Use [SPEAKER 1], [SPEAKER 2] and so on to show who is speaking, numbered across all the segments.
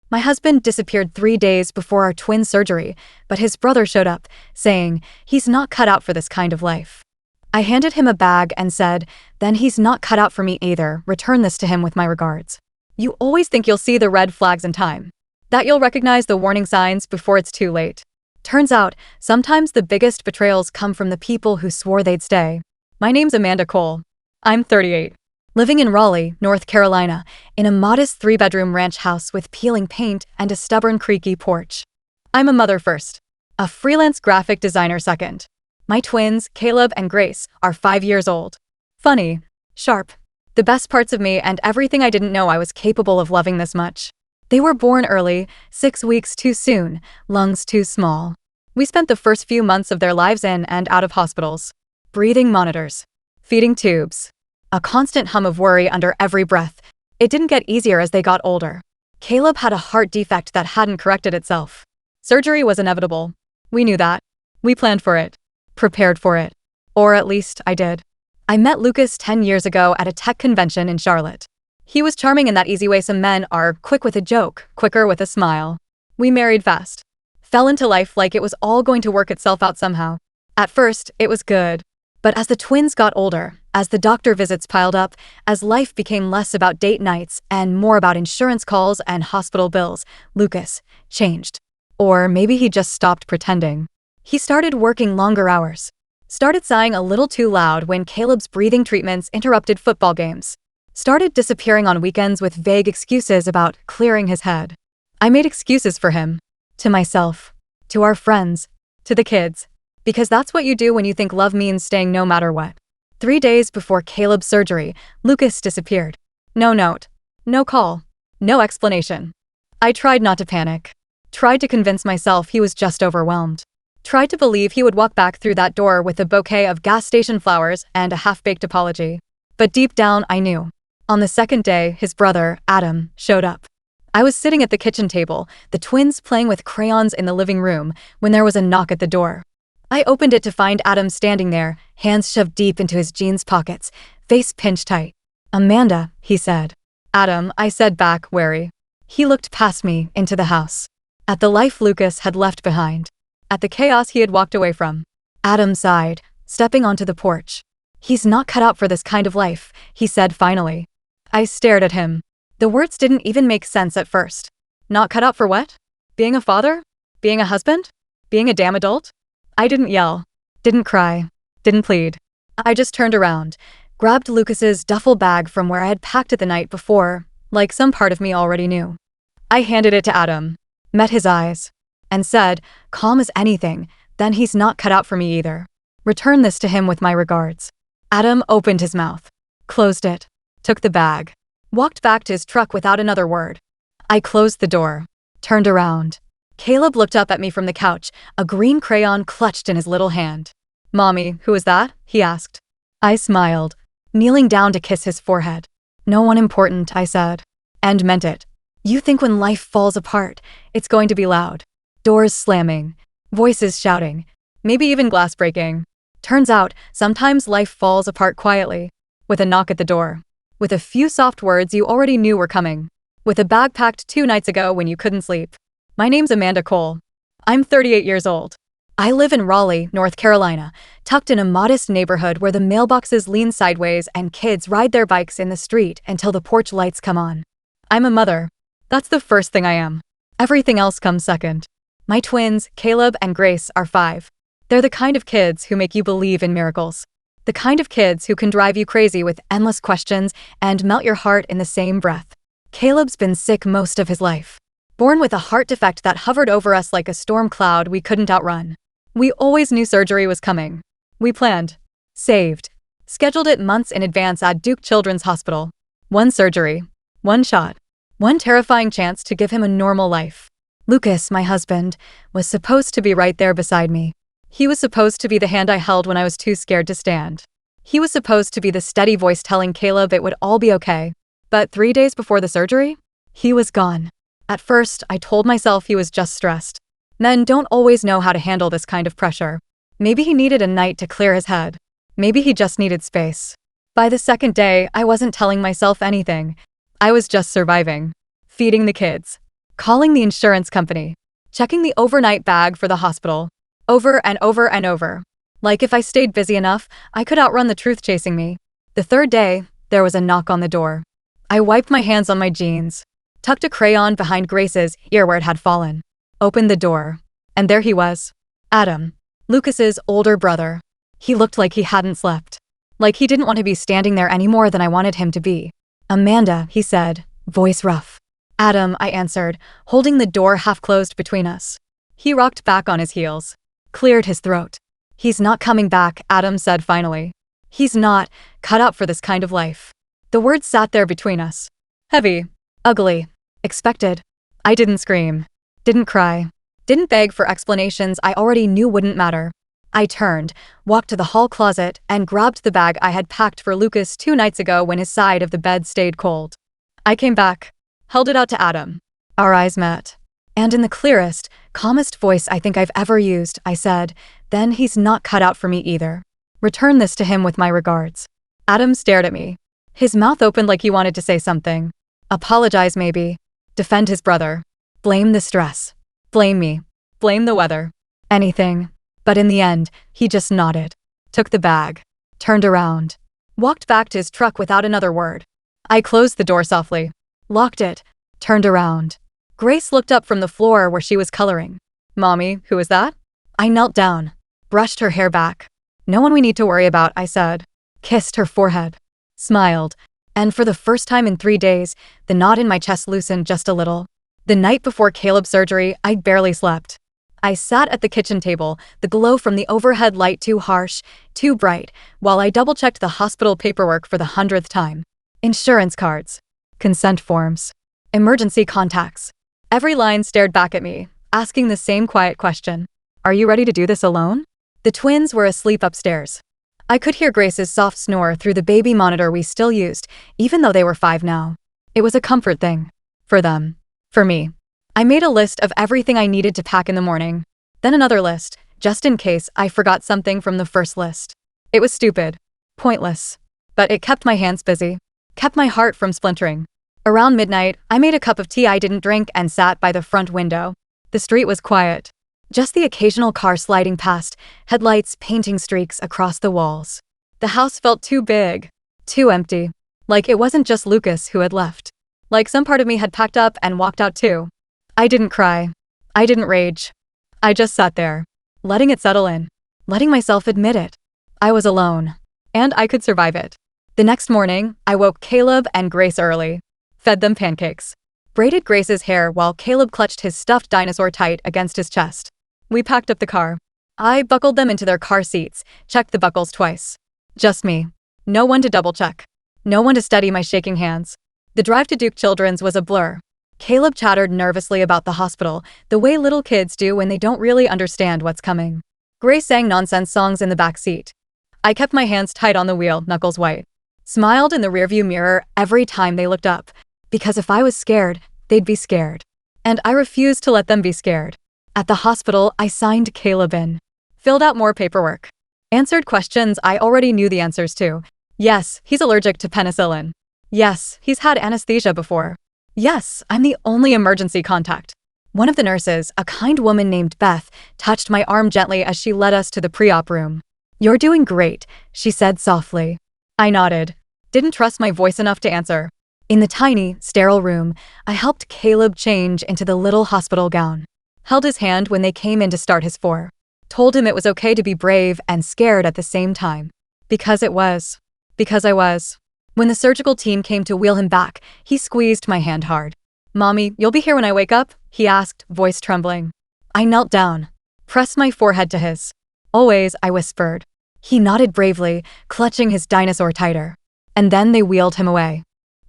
[SPEAKER 1] My husband disappeared 3 days before our twin surgery, but his brother showed up, saying he's not cut out for this kind of life. I handed him a bag and said, then he's not cut out for me either, return this to him with my regards. You always think you'll see the red flags in time, that you'll recognize the warning signs before it's too late. Turns out, sometimes the biggest betrayals come from the people who swore they'd stay. My name's Amanda Cole. I'm 38. Living in Raleigh, North Carolina, in a modest 3-bedroom ranch house with peeling paint and a stubborn creaky porch. I'm a mother first, a freelance graphic designer second. My twins, Caleb and Grace, are 5 years old. Funny, sharp, the best parts of me and everything I didn't know I was capable of loving this much. They were born early, 6 weeks too soon, lungs too small. We spent the first few months of their lives in and out of hospitals. Breathing monitors, feeding tubes, a constant hum of worry under every breath. It didn't get easier as they got older. Caleb had a heart defect that hadn't corrected itself. Surgery was inevitable. We knew that. We planned for it. Prepared for it. Or at least I did. I met Lucas 10 years ago at a tech convention in Charlotte. He was charming in that easy way some men are, quick with a joke, quicker with a smile. We married fast. Fell into life like it was all going to work itself out somehow. At first, it was good. But as the twins got older, as the doctor visits piled up, as life became less about date nights and more about insurance calls and hospital bills, Lucas changed. Or maybe he just stopped pretending. He started working longer hours. Started sighing a little too loud when Caleb's breathing treatments interrupted football games. Started disappearing on weekends with vague excuses about clearing his head. I made excuses for him. To myself. To our friends. To the kids. Because that's what you do when you think love means staying no matter what. 3 days before Caleb's surgery, Lucas disappeared. No note. No call. No explanation. I tried not to panic. Tried to convince myself he was just overwhelmed. Tried to believe he would walk back through that door with a bouquet of gas station flowers and a half-baked apology. But deep down, I knew. On the second day, his brother, Adam, showed up. I was sitting at the kitchen table, the twins playing with crayons in the living room, when there was a knock at the door. I opened it to find Adam standing there, hands shoved deep into his jeans pockets, face pinched tight. Amanda, he said. Adam, I said back, wary. He looked past me, into the house. At the life Lucas had left behind. At the chaos he had walked away from. Adam sighed, stepping onto the porch. He's not cut out for this kind of life, he said finally. I stared at him. The words didn't even make sense at first. Not cut out for what? Being a father? Being a husband? Being a damn adult? I didn't yell. Didn't cry. Didn't plead. I just turned around, grabbed Lucas's duffel bag from where I had packed it the night before, like some part of me already knew. I handed it to Adam, met his eyes, and said, calm as anything, then he's not cut out for me either. Return this to him with my regards. Adam opened his mouth, closed it, took the bag, walked back to his truck without another word. I closed the door, turned around. Caleb looked up at me from the couch, a green crayon clutched in his little hand. Mommy, who is that? He asked. I smiled, kneeling down to kiss his forehead. No one important, I said. And meant it. You think when life falls apart, it's going to be loud. Doors slamming, voices shouting, maybe even glass breaking. Turns out, sometimes life falls apart quietly, with a knock at the door, with a few soft words you already knew were coming, with a bag packed 2 nights ago when you couldn't sleep. My name's Amanda Cole. I'm 38 years old. I live in Raleigh, North Carolina, tucked in a modest neighborhood where the mailboxes lean sideways and kids ride their bikes in the street until the porch lights come on. I'm a mother. That's the first thing I am. Everything else comes second. My twins, Caleb and Grace, are 5. They're the kind of kids who make you believe in miracles. The kind of kids who can drive you crazy with endless questions and melt your heart in the same breath. Caleb's been sick most of his life. Born with a heart defect that hovered over us like a storm cloud we couldn't outrun. We always knew surgery was coming. We planned, saved, scheduled it months in advance at Duke Children's Hospital. 1 surgery, 1 shot, 1 terrifying chance to give him a normal life. Lucas, my husband, was supposed to be right there beside me. He was supposed to be the hand I held when I was too scared to stand. He was supposed to be the steady voice telling Caleb it would all be okay. But 3 days before the surgery, he was gone. At first, I told myself he was just stressed. Men don't always know how to handle this kind of pressure. Maybe he needed a night to clear his head. Maybe he just needed space. By the second day, I wasn't telling myself anything. I was just surviving. Feeding the kids. calling the insurance company, checking the overnight bag for the hospital, over and over and over. Like if I stayed busy enough, I could outrun the truth chasing me. The third day, there was a knock on the door. I wiped my hands on my jeans, tucked a crayon behind Grace's ear where it had fallen, opened the door, and there he was. Adam, Lucas's older brother. He looked like he hadn't slept. Like he didn't want to be standing there any more than I wanted him to be. Amanda, he said, voice rough. Adam, I answered, holding the door half closed between us. He rocked back on his heels, cleared his throat. He's not coming back, Adam said finally. He's not cut out for this kind of life. The words sat there between us. Heavy, ugly, expected. I didn't scream, didn't cry, didn't beg for explanations I already knew wouldn't matter. I turned, walked to the hall closet, and grabbed the bag I had packed for Lucas 2 nights ago when his side of the bed stayed cold. I came back, held it out to Adam. Our eyes met. And in the clearest, calmest voice I think I've ever used, I said, then he's not cut out for me either. Return this to him with my regards. Adam stared at me. His mouth opened like he wanted to say something. Apologize maybe. Defend his brother. Blame the stress. Blame me. Blame the weather. Anything. But in the end, he just nodded. Took the bag. Turned around. Walked back to his truck without another word. I closed the door softly. Locked it. Turned around. Grace looked up from the floor where she was coloring. Mommy, who is that? I knelt down. Brushed her hair back. No one we need to worry about, I said. Kissed her forehead. Smiled. And for the first time in 3 days, the knot in my chest loosened just a little. The night before Caleb's surgery, I barely slept. I sat at the kitchen table, the glow from the overhead light too harsh, too bright, while I double-checked the hospital paperwork for the 100th time. Insurance cards. Consent forms. Emergency contacts. Every line stared back at me, asking the same quiet question. Are you ready to do this alone? The twins were asleep upstairs. I could hear Grace's soft snore through the baby monitor we still used, even though they were 5 now. It was a comfort thing. For them. For me. I made a list of everything I needed to pack in the morning. Then another list, just in case I forgot something from the first list. It was stupid. Pointless. But it kept my hands busy. Kept my heart from splintering. Around midnight, I made a cup of tea I didn't drink and sat by the front window. The street was quiet. Just the occasional car sliding past, headlights painting streaks across the walls. The house felt too big. Too empty. Like it wasn't just Lucas who had left. Like some part of me had packed up and walked out too. I didn't cry. I didn't rage. I just sat there, letting it settle in, letting myself admit it. I was alone, and I could survive it. The next morning, I woke Caleb and Grace early, fed them pancakes, braided Grace's hair while Caleb clutched his stuffed dinosaur tight against his chest. We packed up the car. I buckled them into their car seats, checked the buckles twice. Just me. No one to double-check. No one to steady my shaking hands. The drive to Duke Children's was a blur. Caleb chattered nervously about the hospital, the way little kids do when they don't really understand what's coming. Grace sang nonsense songs in the back seat. I kept my hands tight on the wheel, knuckles white. Smiled in the rearview mirror every time they looked up. Because if I was scared, they'd be scared. And I refused to let them be scared. At the hospital, I signed Caleb in. Filled out more paperwork. Answered questions I already knew the answers to. Yes, he's allergic to penicillin. Yes, he's had anesthesia before. Yes, I'm the only emergency contact. One of the nurses, a kind woman named Beth, touched my arm gently as she led us to the pre-op room. You're doing great, she said softly. I nodded. Didn't trust my voice enough to answer. In the tiny, sterile room, I helped Caleb change into the little hospital gown. Held his hand when they came in to start his 4. Told him it was okay to be brave and scared at the same time. Because it was. Because I was. When the surgical team came to wheel him back, he squeezed my hand hard. Mommy, you'll be here when I wake up? He asked, voice trembling. I knelt down. Pressed my forehead to his. Always, I whispered. He nodded bravely, clutching his dinosaur tighter. And then they wheeled him away.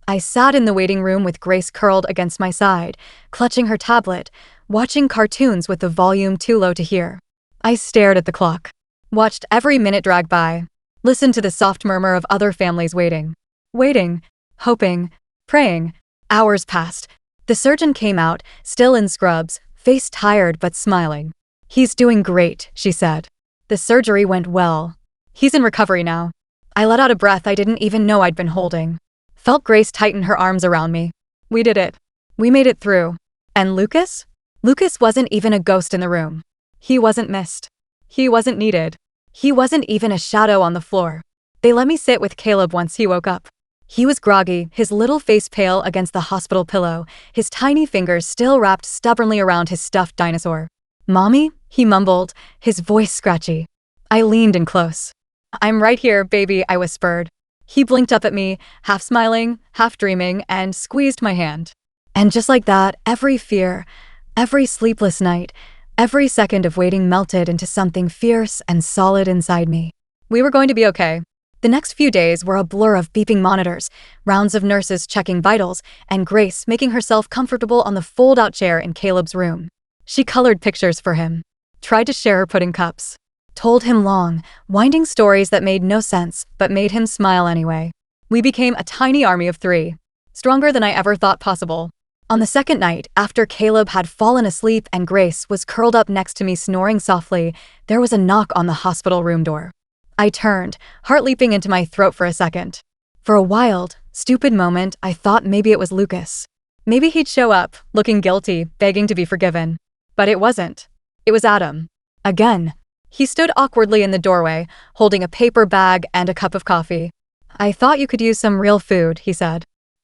[SPEAKER 1] I sat in the waiting room with Grace curled against my side, clutching her tablet, watching cartoons with the volume too low to hear. I stared at the clock. Watched every minute drag by. Listened to the soft murmur of other families waiting. Waiting, hoping, praying. Hours passed. The surgeon came out, still in scrubs, face tired but smiling. He's doing great, she said. The surgery went well. He's in recovery now. I let out a breath I didn't even know I'd been holding. Felt Grace tighten her arms around me. We did it. We made it through. And Lucas? Lucas wasn't even a ghost in the room. He wasn't missed. He wasn't needed. He wasn't even a shadow on the floor. They let me sit with Caleb once he woke up. He was groggy, his little face pale against the hospital pillow, his tiny fingers still wrapped stubbornly around his stuffed dinosaur. "Mommy?" he mumbled, his voice scratchy. I leaned in close. "I'm right here, baby," I whispered. He blinked up at me, half smiling, half dreaming, and squeezed my hand. And just like that, every fear, every sleepless night, every second of waiting melted into something fierce and solid inside me. We were going to be okay. The next few days were a blur of beeping monitors, rounds of nurses checking vitals, and Grace making herself comfortable on the fold-out chair in Caleb's room. She colored pictures for him, tried to share her pudding cups, told him long, winding stories that made no sense but made him smile anyway. We became a tiny army of 3, stronger than I ever thought possible. On the second night, after Caleb had fallen asleep and Grace was curled up next to me snoring softly, there was a knock on the hospital room door. I turned, heart leaping into my throat for a second. For a wild, stupid moment, I thought maybe it was Lucas. Maybe he'd show up, looking guilty, begging to be forgiven. But it wasn't. It was Adam. Again. He stood awkwardly in the doorway, holding a paper bag and a cup of coffee. "I thought you could use some real food," he said.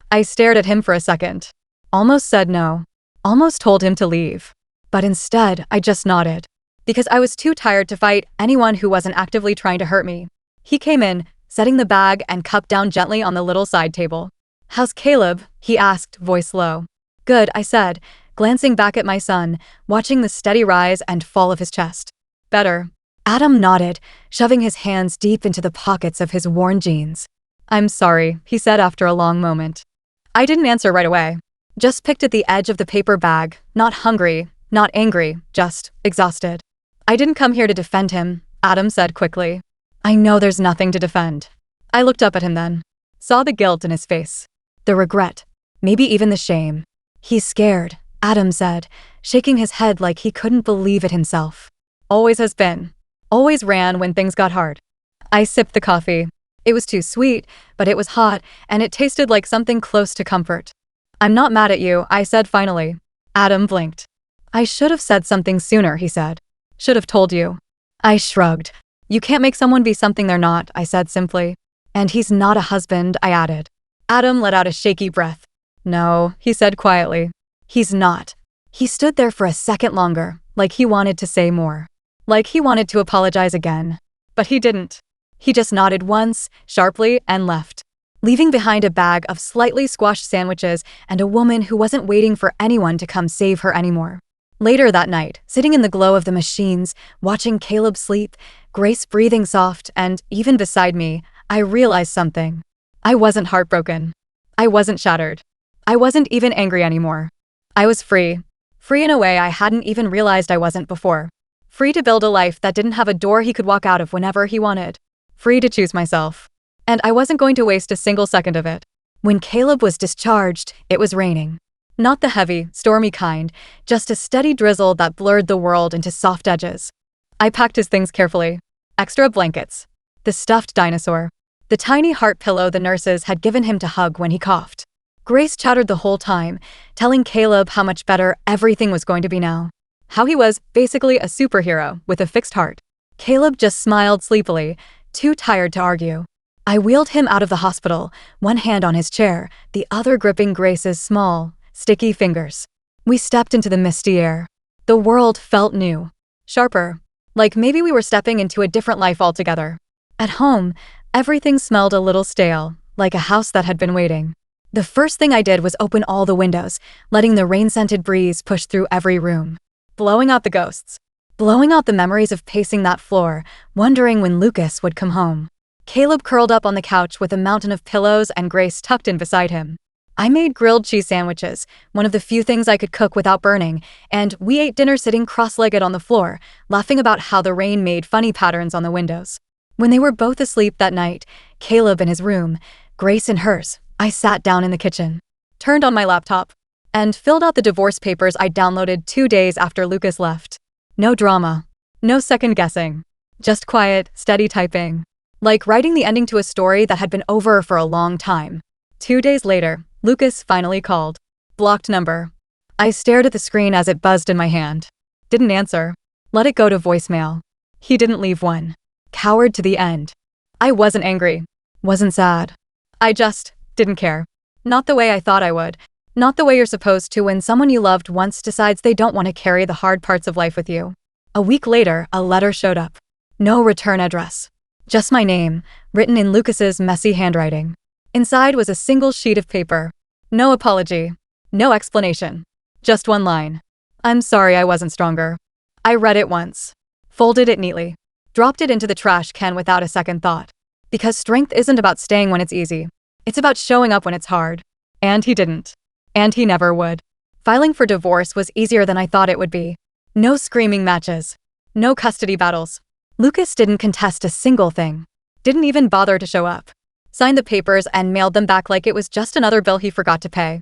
[SPEAKER 1] I stared at him for a second. Almost said no. Almost told him to leave. But instead, I just nodded. Because I was too tired to fight anyone who wasn't actively trying to hurt me. He came in, setting the bag and cup down gently on the little side table. "How's Caleb?" he asked, voice low. "Good," I said, glancing back at my son, watching the steady rise and fall of his chest. "Better." Adam nodded, shoving his hands deep into the pockets of his worn jeans. "I'm sorry," he said after a long moment. I didn't answer right away. Just picked at the edge of the paper bag, not hungry, not angry, just exhausted. "I didn't come here to defend him," Adam said quickly. "I know there's nothing to defend." I looked up at him then. Saw the guilt in his face. The regret. Maybe even the shame. "He's scared," Adam said, shaking his head like he couldn't believe it himself. "Always has been. Always ran when things got hard." I sipped the coffee. It was too sweet, but it was hot, and it tasted like something close to comfort. "I'm not mad at you," I said finally. Adam blinked. "I should have said something sooner," he said. "Should have told you." I shrugged. "You can't make someone be something they're not," I said simply. "And he's not a husband," I added. Adam let out a shaky breath. "No," he said quietly. "He's not." He stood there for a second longer, like he wanted to say more. Like he wanted to apologize again. But he didn't. He just nodded once, sharply, and left, leaving behind a bag of slightly squashed sandwiches and a woman who wasn't waiting for anyone to come save her anymore. Later that night, sitting in the glow of the machines, watching Caleb sleep, Grace breathing soft, and even beside me, I realized something. I wasn't heartbroken. I wasn't shattered. I wasn't even angry anymore. I was free. Free in a way I hadn't even realized I wasn't before. Free to build a life that didn't have a door he could walk out of whenever he wanted. Free to choose myself. And I wasn't going to waste a single second of it. When Caleb was discharged, it was raining. Not the heavy, stormy kind, just a steady drizzle that blurred the world into soft edges. I packed his things carefully. Extra blankets. The stuffed dinosaur. The tiny heart pillow the nurses had given him to hug when he coughed. Grace chattered the whole time, telling Caleb how much better everything was going to be now. How he was basically a superhero with a fixed heart. Caleb just smiled sleepily, too tired to argue. I wheeled him out of the hospital, one hand on his chair, the other gripping Grace's small, sticky fingers. We stepped into the misty air. The world felt new. Sharper. Like maybe we were stepping into a different life altogether. At home, everything smelled a little stale, like a house that had been waiting. The first thing I did was open all the windows, letting the rain-scented breeze push through every room. Blowing out the ghosts. Blowing out the memories of pacing that floor, wondering when Lucas would come home. Caleb curled up on the couch with a mountain of pillows and Grace tucked in beside him. I made grilled cheese sandwiches, one of the few things I could cook without burning, and we ate dinner sitting cross-legged on the floor, laughing about how the rain made funny patterns on the windows. When they were both asleep that night, Caleb in his room, Grace in hers, I sat down in the kitchen, turned on my laptop, and filled out the divorce papers I downloaded 2 days after Lucas left. No drama. No second guessing. Just quiet, steady typing. Like writing the ending to a story that had been over for a long time. 2 days later, Lucas finally called. Blocked number. I stared at the screen as it buzzed in my hand. Didn't answer. Let it go to voicemail. He didn't leave one. Coward to the end. I wasn't angry. Wasn't sad. I just didn't care. Not the way I thought I would. Not the way you're supposed to when someone you loved once decides they don't want to carry the hard parts of life with you. A week later, a letter showed up. No return address. Just my name, written in Lucas's messy handwriting. Inside was a single sheet of paper. No apology. No explanation. Just one line. I'm sorry I wasn't stronger. I read it once. Folded it neatly. Dropped it into the trash can without a second thought. Because strength isn't about staying when it's easy. It's about showing up when it's hard. And he didn't. And he never would. Filing for divorce was easier than I thought it would be. No screaming matches. No custody battles. Lucas didn't contest a single thing. Didn't even bother to show up. Signed the papers and mailed them back like it was just another bill he forgot to pay.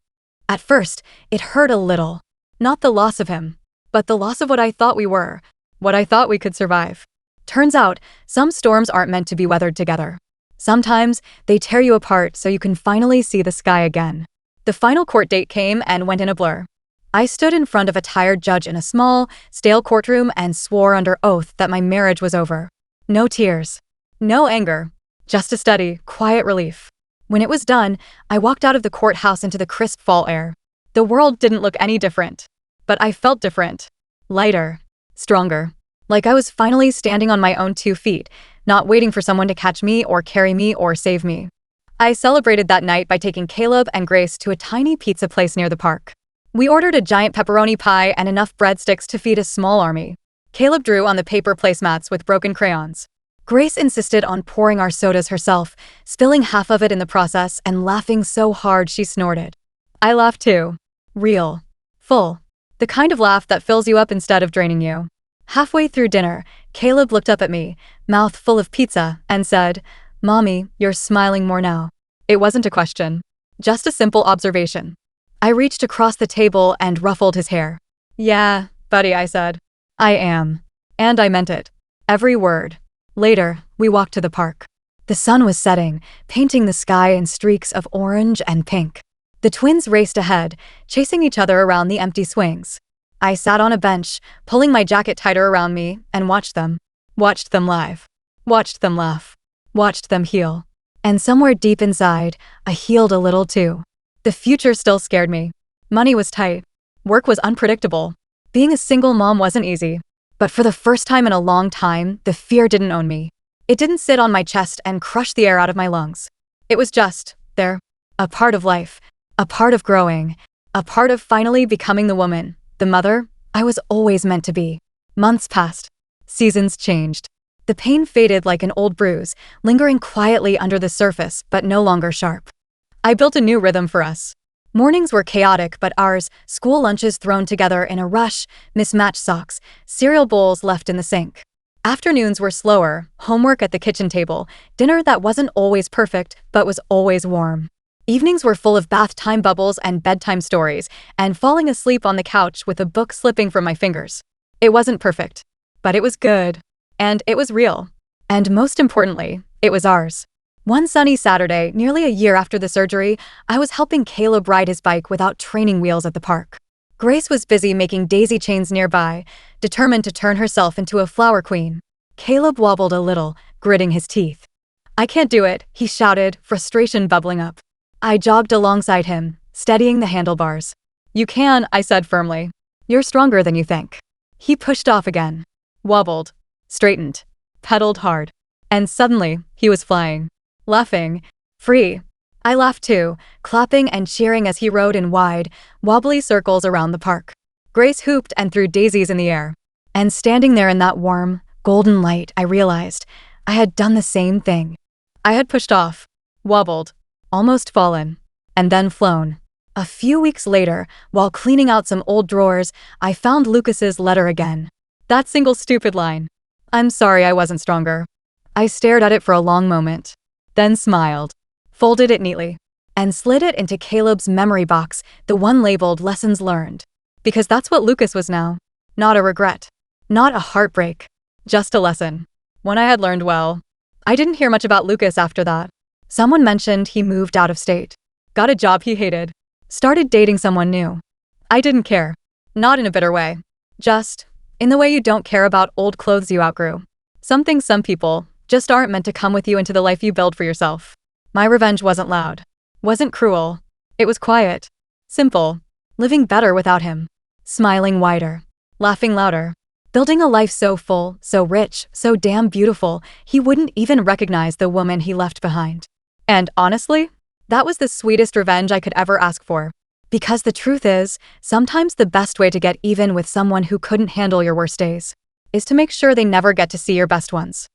[SPEAKER 1] At first, it hurt a little. Not the loss of him, but the loss of what I thought we were, what I thought we could survive. Turns out, some storms aren't meant to be weathered together. Sometimes, they tear you apart so you can finally see the sky again. The final court date came and went in a blur. I stood in front of a tired judge in a small, stale courtroom and swore under oath that my marriage was over. No tears. No anger. Just a steady, quiet relief. When it was done, I walked out of the courthouse into the crisp fall air. The world didn't look any different. But I felt different. Lighter. Stronger. Like I was finally standing on my own 2 feet, not waiting for someone to catch me or carry me or save me. I celebrated that night by taking Caleb and Grace to a tiny pizza place near the park. We ordered a giant pepperoni pie and enough breadsticks to feed a small army. Caleb drew on the paper placemats with broken crayons. Grace insisted on pouring our sodas herself, spilling half of it in the process and laughing so hard she snorted. I laughed too. Real. Full. The kind of laugh that fills you up instead of draining you. Halfway through dinner, Caleb looked up at me, mouth full of pizza, and said, "Mommy, you're smiling more now." It wasn't a question. Just a simple observation. I reached across the table and ruffled his hair. "Yeah, buddy," I said. "I am." And I meant it. Every word. Later, we walked to the park. The sun was setting, painting the sky in streaks of orange and pink. The twins raced ahead, chasing each other around the empty swings. I sat on a bench, pulling my jacket tighter around me, and watched them. Watched them live. Watched them laugh. Watched them heal. And somewhere deep inside, I healed a little too. The future still scared me. Money was tight. Work was unpredictable. Being a single mom wasn't easy. But for the first time in a long time, the fear didn't own me. It didn't sit on my chest and crush the air out of my lungs. It was just there. A part of life. A part of growing. A part of finally becoming the woman, the mother, I was always meant to be. Months passed. Seasons changed. The pain faded like an old bruise, lingering quietly under the surface but no longer sharp. I built a new rhythm for us. Mornings were chaotic but ours, school lunches thrown together in a rush, mismatched socks, cereal bowls left in the sink. Afternoons were slower, homework at the kitchen table, dinner that wasn't always perfect but was always warm. Evenings were full of bath time bubbles and bedtime stories, and falling asleep on the couch with a book slipping from my fingers. It wasn't perfect, but it was good. And it was real. And most importantly, it was ours. One sunny Saturday, nearly a year after the surgery, I was helping Caleb ride his bike without training wheels at the park. Grace was busy making daisy chains nearby, determined to turn herself into a flower queen. Caleb wobbled a little, gritting his teeth. "I can't do it," he shouted, frustration bubbling up. I jogged alongside him, steadying the handlebars. "You can," I said firmly. "You're stronger than you think." He pushed off again. Wobbled. Straightened. Pedaled hard. And suddenly, he was flying. Laughing. Free. I laughed too, clapping and cheering as he rode in wide, wobbly circles around the park. Grace hooped and threw daisies in the air. And standing there in that warm, golden light, I realized I had done the same thing. I had pushed off. Wobbled. Almost fallen. And then flown. A few weeks later, while cleaning out some old drawers, I found Lucas's letter again. That single stupid line. "I'm sorry I wasn't stronger." I stared at it for a long moment. Then smiled. Folded it neatly. And slid it into Caleb's memory box, the one labeled Lessons Learned. Because that's what Lucas was now. Not a regret. Not a heartbreak. Just a lesson. One I had learned well. I didn't hear much about Lucas after that. Someone mentioned he moved out of state. Got a job he hated. Started dating someone new. I didn't care. Not in a bitter way. Just in the way you don't care about old clothes you outgrew. Some things some people just aren't meant to come with you into the life you build for yourself. My revenge wasn't loud. Wasn't cruel. It was quiet. Simple. Living better without him. Smiling wider. Laughing louder. Building a life so full, so rich, so damn beautiful, he wouldn't even recognize the woman he left behind. And honestly, that was the sweetest revenge I could ever ask for. Because the truth is, sometimes the best way to get even with someone who couldn't handle your worst days is to make sure they never get to see your best ones.